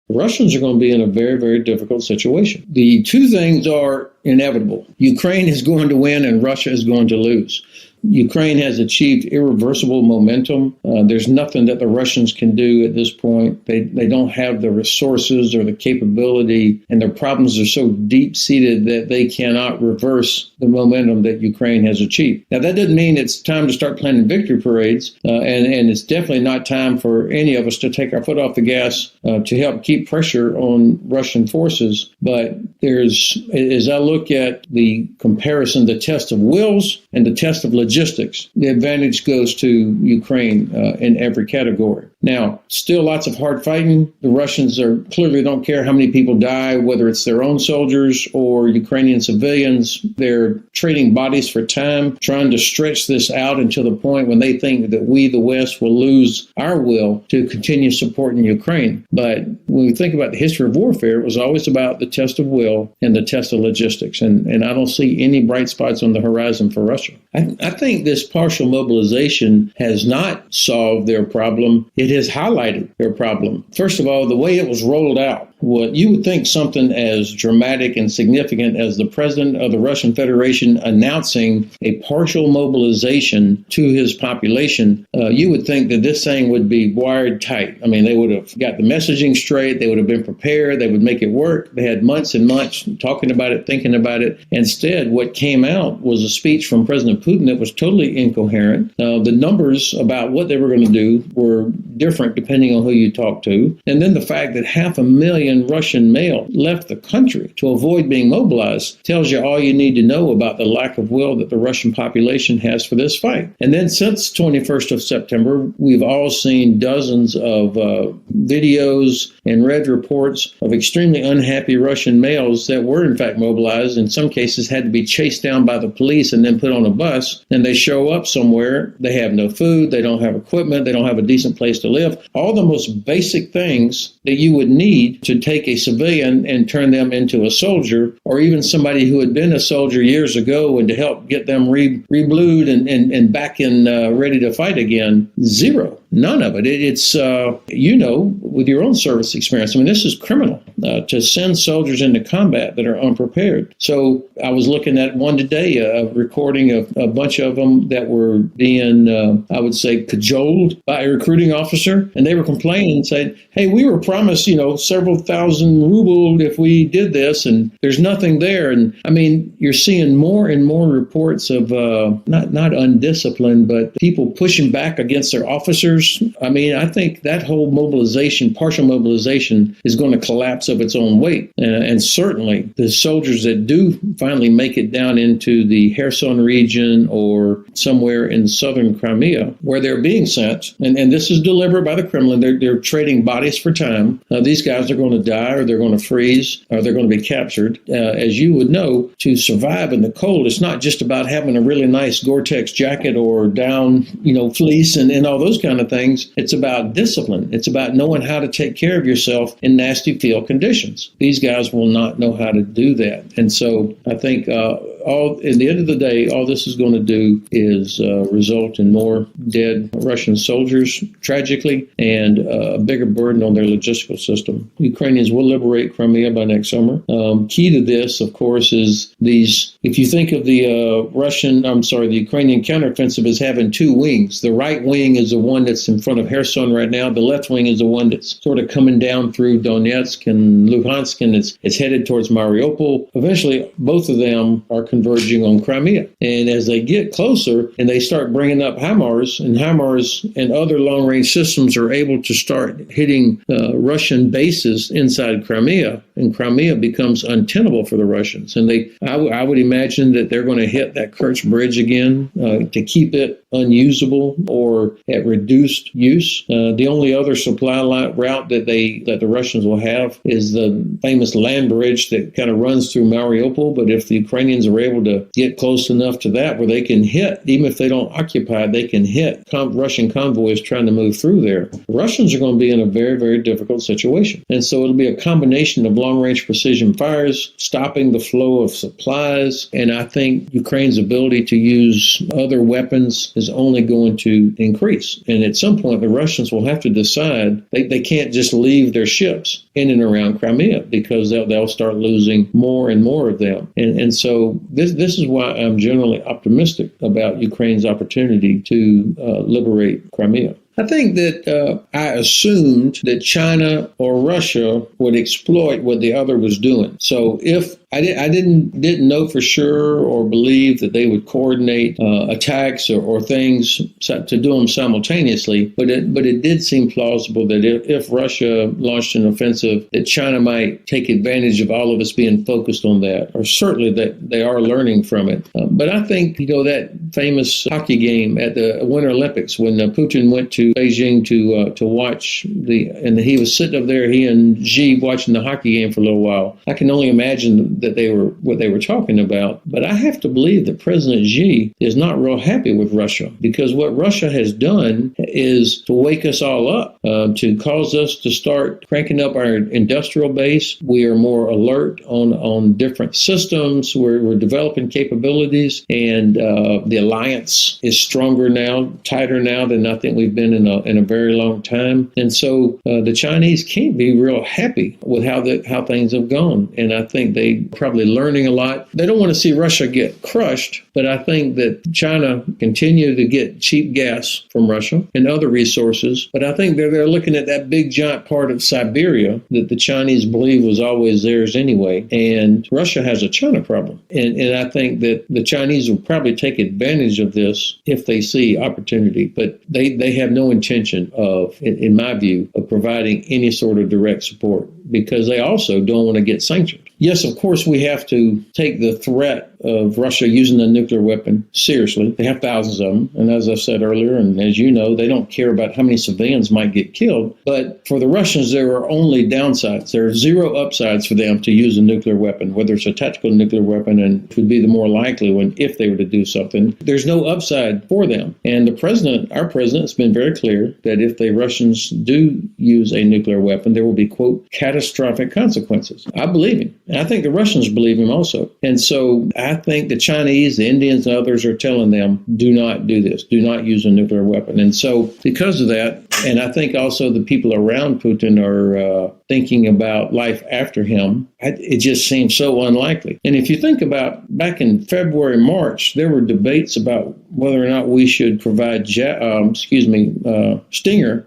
the Russians are going to be in a very, very difficult situation. The two things are inevitable. Ukraine is going to win and Russia is going to lose. Ukraine has achieved irreversible momentum. There's nothing that the Russians can do at this point. They don't have the resources or the capability, and their problems are so deep-seated that they cannot reverse the momentum that Ukraine has achieved. Now, that doesn't mean it's time to start planning victory parades, and it's definitely not time for any of us to take our foot off the gas to help keep pressure on Russian forces. But as I look at the comparison, the test of wills and the test of logistics, the advantage goes to Ukraine in every category. Now, still lots of hard fighting. The Russians clearly don't care how many people die, whether it's their own soldiers or Ukrainian civilians. They're trading bodies for time, trying to stretch this out until the point when they think that we, the West, will lose our will to continue supporting Ukraine. But when we think about the history of warfare, it was always about the test of will and the test of logistics. And I don't see any bright spots on the horizon for Russia. I think this partial mobilization has not solved their problem. It has highlighted their problem. First of all, the way it was rolled out, what you would think something as dramatic and significant as the president of the Russian Federation announcing a partial mobilization to his population, you would think that this thing would be wired tight. I mean, they would have got the messaging straight. They would have been prepared. They would make it work. They had months and months talking about it, thinking about it. Instead, what came out was a speech from President Putin that was totally incoherent. The numbers about what they were going to do were different depending on who you talk to. And then the fact that 500,000 Russian male left the country to avoid being mobilized tells you all you need to know about the lack of will that the Russian population has for this fight. And then since 21st of September, we've all seen dozens of videos and read reports of extremely unhappy Russian males that were in fact mobilized, in some cases had to be chased down by the police and then put on a bus, and they show up somewhere. They have no food, they don't have equipment, they don't have a decent place to live. All the most basic things that you would need to take a civilian and turn them into a soldier, or even somebody who had been a soldier years ago, and to help get them reblued and back in ready to fight again. Zero. None of it. It's, with your own service experience, I mean, this is criminal to send soldiers into combat that are unprepared. So I was looking at one today, a recording of a bunch of them that were being, I would say, cajoled by a recruiting officer. And they were complaining and saying, hey, we were promised, several thousand ruble if we did this, and there's nothing there. And I mean, you're seeing more and more reports of not undisciplined, but people pushing back against their officers. I mean, I think that whole mobilization, partial mobilization, is going to collapse of its own weight. And certainly the soldiers that do finally make it down into the Kherson region or somewhere in southern Crimea, where they're being sent, and this is deliberate by the Kremlin, they're trading bodies for time. These guys are going to die, or they're going to freeze, or they're going to be captured. As you would know, to survive in the cold, it's not just about having a really nice Gore-Tex jacket or down, fleece and all those kind of things. It's about discipline. It's about knowing how to take care of yourself in nasty field conditions. These guys will not know how to do that. And so I think in the end of the day, all this is going to do is result in more dead Russian soldiers, tragically, and a bigger burden on their logistical system. Ukrainians will liberate Crimea by next summer. Key to this, of course, is these, if you think of the Ukrainian counteroffensive as having two wings. The right wing is the one that's in front of Kherson right now. The left wing is the one that's sort of coming down through Donetsk and Luhansk, and it's headed towards Mariupol. Eventually, both of them are converging on Crimea. And as they get closer and they start bringing up HIMARS, and other long-range systems are able to start hitting Russian bases inside Crimea, and Crimea becomes untenable for the Russians. And I would imagine that they're going to hit that Kerch Bridge again to keep it unusable or at reduced use. The only other supply route that the Russians will have is the famous land bridge that kind of runs through Mariupol. But if the Ukrainians are able to get close enough to that where they can hit, even if they don't occupy, they can hit Russian convoys trying to move through there. The Russians are going to be in a very, very difficult situation. And so it'll be a combination of long-range precision fires, stopping the flow of supplies, and I think Ukraine's ability to use other weapons is is only going to increase. And at some point, the Russians will have to decide they can't just leave their ships in and around Crimea, because they'll start losing more and more of them. And so this is why I'm generally optimistic about Ukraine's opportunity to liberate Crimea. I think that I assumed that China or Russia would exploit what the other was doing. So if I didn't know for sure or believe that they would coordinate attacks or things to do them simultaneously, but it did seem plausible that if Russia launched an offensive, that China might take advantage of all of us being focused on that, or certainly that they are learning from it. But I think, that famous hockey game at the Winter Olympics when Putin went to Beijing to watch and he was sitting up there, he and Xi watching the hockey game for a little while. I can only imagine that what they were talking about. But I have to believe that President Xi is not real happy with Russia, because what Russia has done is to wake us all up, to cause us to start cranking up our industrial base. We are more alert on different systems. We're developing capabilities, and the alliance is stronger now, tighter now than I think we've been in a very long time. And so the Chinese can't be real happy with how things have gone. And I think they probably learning a lot. They don't want to see Russia get crushed, but I think that China continue to get cheap gas from Russia and other resources. But I think they're looking at that big giant part of Siberia that the Chinese believe was always theirs anyway. And Russia has a China problem. And I think that the Chinese will probably take advantage of this if they see opportunity. But they have no intention of, in my view, of providing any sort of direct support, because they also don't want to get sanctioned. Yes, of course, we have to take the threat of Russia using a nuclear weapon seriously. They have thousands of them. And as I said earlier, and as you know, they don't care about how many civilians might get killed. But for the Russians, there are only downsides. There are zero upsides for them to use a nuclear weapon, whether it's a tactical nuclear weapon, and it would be the more likely one if they were to do something. There's no upside for them. And our president has been very clear that if the Russians do use a nuclear weapon, there will be, quote, catastrophic consequences. I believe him. And I think the Russians believe him also. And so I think the Chinese, the Indians, and others are telling them, do not do this. Do not use a nuclear weapon. And so because of that, and I think also the people around Putin are thinking about life after him, it just seems so unlikely. And if you think about back in February, March, there were debates about whether or not we should provide Stinger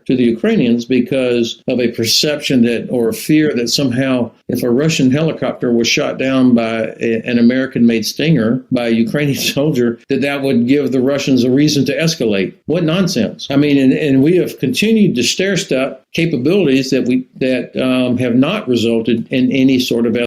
to the Ukrainians because of a perception or a fear that somehow if a Russian helicopter was shot down by an American-made Stinger by a Ukrainian soldier, that would give the Russians a reason to escalate. What nonsense. I mean, and we have continued to stair-step capabilities that have not resulted in any sort of